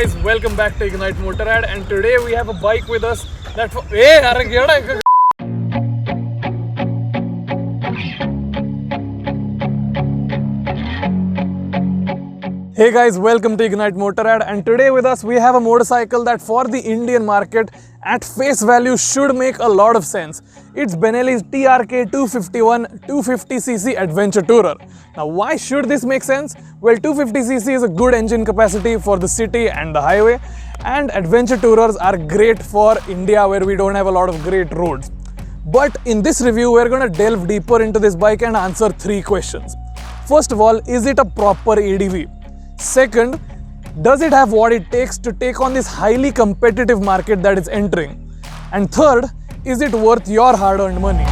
guys, welcome back to Ignite Motorrad, and today we have a bike with us that Hey guys, welcome to Ignite Motorrad, and today with us we have a motorcycle that for the Indian market at face value should make a lot of sense. It's Benelli's TRK 251 250cc Adventure Tourer. Now why should this make sense? Well, 250cc is a good engine capacity for the city and the highway, and Adventure Tourers are great for India where we don't have a lot of great roads. But in this review we're going to delve deeper into this bike and answer three questions. First of all, is it a proper ADV? Second, does it have what it takes to take on this highly competitive market that it's entering? And third, is it worth your hard-earned money?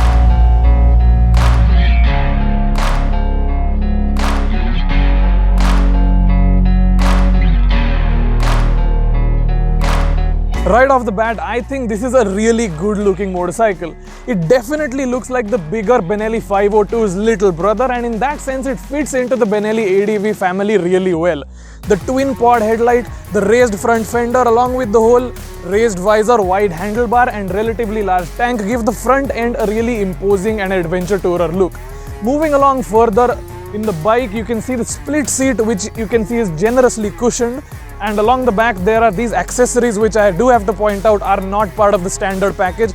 Right off the bat, I think this is a really good looking motorcycle. It definitely looks like the bigger Benelli 502's little brother, and in that sense it fits into the Benelli ADV family really well. The twin pod headlight, the raised front fender along with the whole raised visor, wide handlebar and relatively large tank give the front end a really imposing and adventure tourer look. Moving along further in the bike, you can see the split seat, which you can see is generously cushioned. And along the back there are these accessories which I do have to point out are not part of the standard package.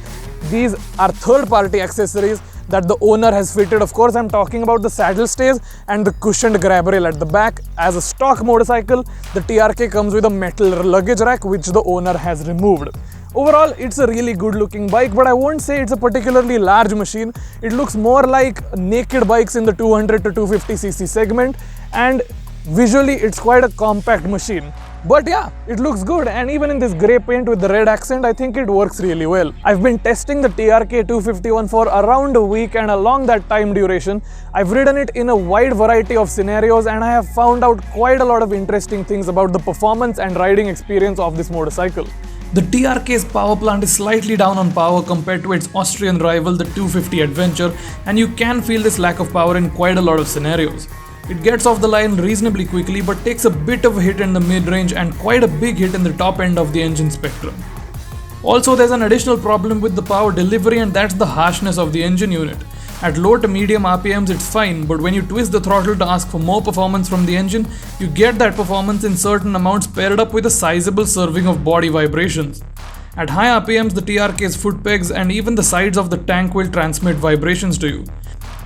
These are third-party accessories that the owner has fitted. Of course, I'm talking about the saddle stays and the cushioned grab rail at the back. As a stock motorcycle, the TRK comes with a metal luggage rack which the owner has removed. Overall, it's a really good looking bike, but I won't say it's a particularly large machine. It looks more like naked bikes in the 200 to 250cc segment, and visually it's quite a compact machine. But yeah, it looks good, and even in this grey paint with the red accent, I think it works really well. I've been testing the TRK 251 for around a week, and along that time duration, I've ridden it in a wide variety of scenarios, and I have found out quite a lot of interesting things about the performance and riding experience of this motorcycle. The TRK's power plant is slightly down on power compared to its Austrian rival, the 250 Adventure, and you can feel this lack of power in quite a lot of scenarios. It gets off the line reasonably quickly but takes a bit of a hit in the mid-range and quite a big hit in the top end of the engine spectrum. Also, there's an additional problem with the power delivery, and that's the harshness of the engine unit. At low to medium RPMs it's fine, but when you twist the throttle to ask for more performance from the engine, you get that performance in certain amounts paired up with a sizable serving of body vibrations. At high RPMs, the TRK's foot pegs and even the sides of the tank will transmit vibrations to you.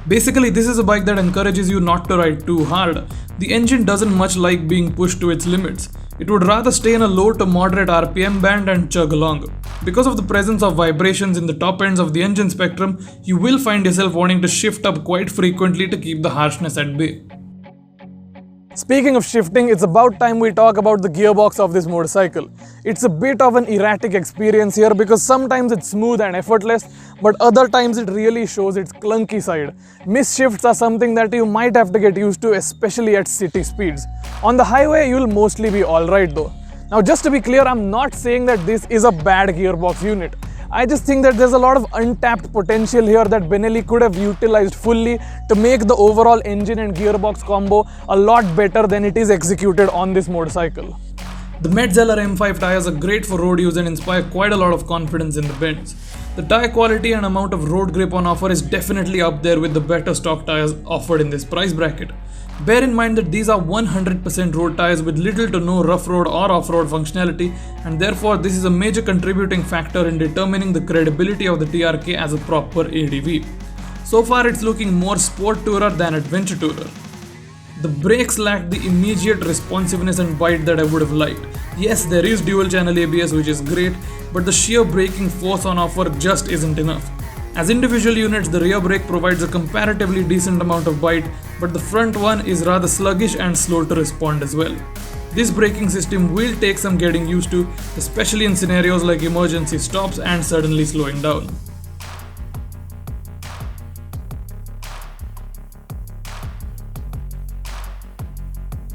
Basically, this is a bike that encourages you not to ride too hard. The engine doesn't much like being pushed to its limits. It would rather stay in a low to moderate RPM band and chug along. Because of the presence of vibrations in the top ends of the engine spectrum, you will find yourself wanting to shift up quite frequently to keep the harshness at bay. Speaking of shifting, it's about time we talk about the gearbox of this motorcycle. It's a bit of an erratic experience here because sometimes it's smooth and effortless, but other times it really shows its clunky side. Missed shifts are something that you might have to get used to, especially at city speeds. On the highway, you'll mostly be alright though. Now, just to be clear, I'm not saying that this is a bad gearbox unit. I just think that there's a lot of untapped potential here that Benelli could have utilized fully to make the overall engine and gearbox combo a lot better than it is executed on this motorcycle. The Metzeler M5 tires are great for road use and inspire quite a lot of confidence in the bends. The tire quality and amount of road grip on offer is definitely up there with the better stock tires offered in this price bracket. Bear in mind that these are 100% road tires with little to no rough road or off-road functionality, and therefore this is a major contributing factor in determining the credibility of the TRK as a proper ADV. So far it's looking more sport tourer than adventure tourer. The brakes lack the immediate responsiveness and bite that I would have liked. Yes, there is dual channel ABS which is great, but the sheer braking force on offer just isn't enough. As individual units, the rear brake provides a comparatively decent amount of bite, but the front one is rather sluggish and slow to respond as well. This braking system will take some getting used to, especially in scenarios like emergency stops and suddenly slowing down.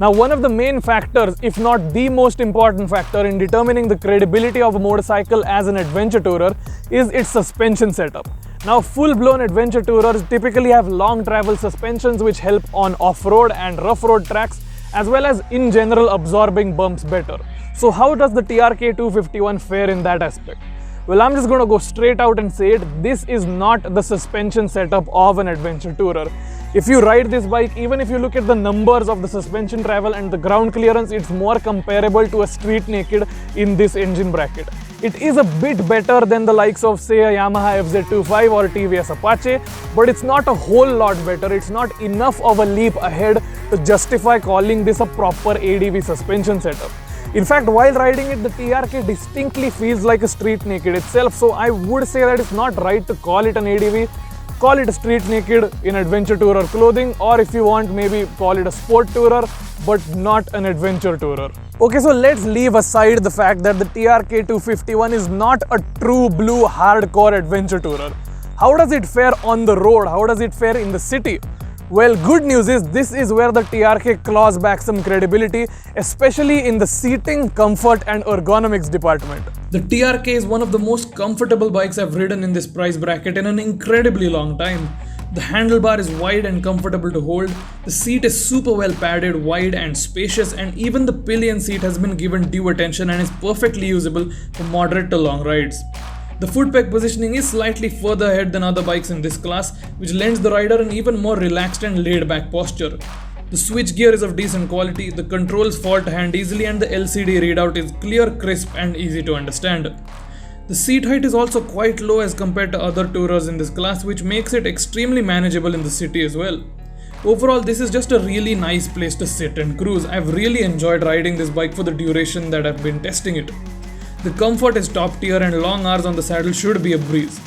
Now, one of the main factors, if not the most important factor in determining the credibility of a motorcycle as an adventure tourer is its suspension setup. Now, full-blown adventure tourers typically have long travel suspensions which help on off-road and rough road tracks, as well as in general absorbing bumps better. So how does the TRK 251 fare in that aspect? Well, I'm just going to go straight out and say it, this is not the suspension setup of an adventure tourer. If you ride this bike, even if you look at the numbers of the suspension travel and the ground clearance, it's more comparable to a street naked in this engine bracket. It is a bit better than the likes of say a Yamaha FZ25 or TVS Apache, but it's not a whole lot better. It's not enough of a leap ahead to justify calling this a proper ADV suspension setup. In fact, while riding it, the TRK distinctly feels like a street naked itself, so I would say that it's not right to call it an ADV. Call it a street naked in adventure tourer clothing, or if you want, maybe call it a sport tourer, but not an adventure tourer. Okay, so let's leave aside the fact that the TRK 251 is not a true blue hardcore adventure tourer. How does it fare on the road? How does it fare in the city? Well, good news is this is where the TRK claws back some credibility, especially in the seating, comfort and ergonomics department. The TRK is one of the most comfortable bikes I've ridden in this price bracket in an incredibly long time. The handlebar is wide and comfortable to hold, the seat is super well padded, wide and spacious, and even the pillion seat has been given due attention and is perfectly usable for moderate to long rides. The foot peg positioning is slightly further ahead than other bikes in this class, which lends the rider an even more relaxed and laid back posture. The switch gear is of decent quality, the controls fall to hand easily, and the LCD readout is clear, crisp and easy to understand. The seat height is also quite low as compared to other tourers in this class, which makes it extremely manageable in the city as well. Overall, this is just a really nice place to sit and cruise. I've really enjoyed riding this bike for the duration that I've been testing it. The comfort is top tier and long hours on the saddle should be a breeze.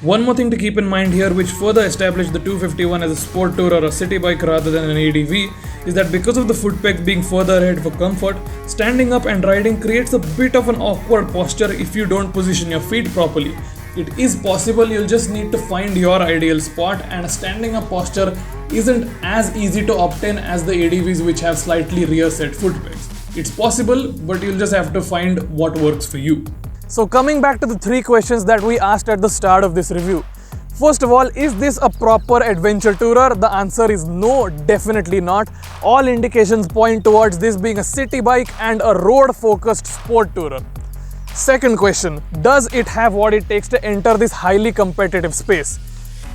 One more thing to keep in mind here, which further established the 251 as a sport tourer or a city bike rather than an ADV, is that because of the foot pegs being further ahead for comfort, standing up and riding creates a bit of an awkward posture if you don't position your feet properly. It is possible, you'll just need to find your ideal spot, and a standing up posture isn't as easy to obtain as the ADVs which have slightly rear set foot pegs. It's possible, but you'll just have to find what works for you. So coming back to the three questions that we asked at the start of this review. First of all, is this a proper adventure tourer? The answer is no, definitely not. All indications point towards this being a city bike and a road-focused sport tourer. Second question, does it have what it takes to enter this highly competitive space?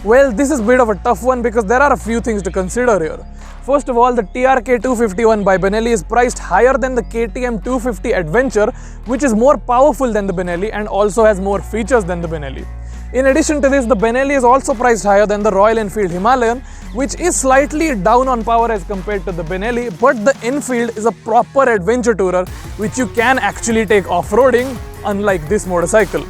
Well, this is a bit of a tough one because there are a few things to consider here. First of all, the TRK 251 by Benelli is priced higher than the KTM 250 Adventure, which is more powerful than the Benelli and also has more features than the Benelli. In addition to this, the Benelli is also priced higher than the Royal Enfield Himalayan, which is slightly down on power as compared to the Benelli, but the Enfield is a proper adventure tourer which you can actually take off-roading, unlike this motorcycle.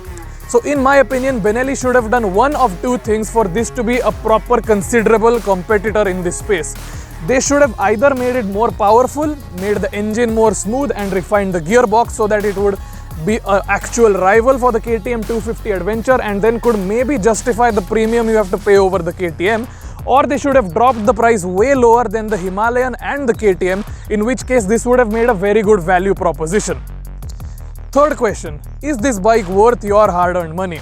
So in my opinion, Benelli should have done one of two things for this to be a proper considerable competitor in this space. They should have either made it more powerful, made the engine more smooth and refined the gearbox so that it would be an actual rival for the KTM 250 Adventure and then could maybe justify the premium you have to pay over the KTM, or they should have dropped the price way lower than the Himalayan and the KTM, in which case this would have made a very good value proposition. Third question, is this bike worth your hard-earned money?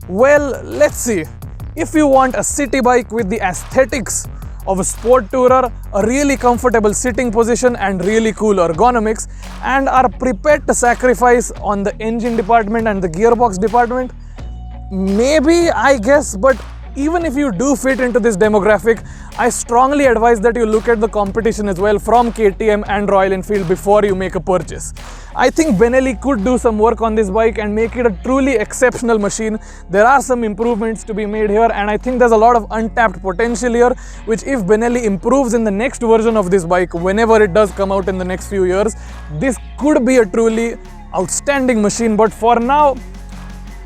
Well, let's see. If you want a city bike with the aesthetics of a sport tourer, a really comfortable sitting position and really cool ergonomics, and are prepared to sacrifice on the engine department and the gearbox department, maybe, I guess, but even if you do fit into this demographic, I strongly advise that you look at the competition as well from KTM and Royal Enfield before you make a purchase. I think Benelli could do some work on this bike and make it a truly exceptional machine. There are some improvements to be made here, and I think there's a lot of untapped potential here, which if Benelli improves in the next version of this bike, whenever it does come out in the next few years, this could be a truly outstanding machine. But for now,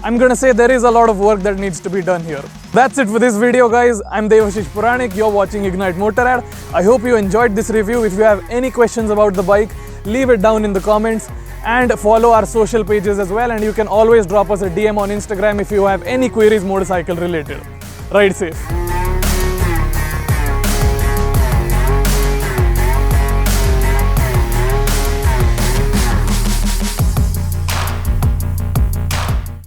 I'm gonna say there is a lot of work that needs to be done here. That's it for this video, guys. I'm Devashish Puranik. You're watching Ignite Motorrad. I hope you enjoyed this review. If you have any questions about the bike, leave it down in the comments and follow our social pages as well. And you can always drop us a DM on Instagram if you have any queries motorcycle related. Ride safe.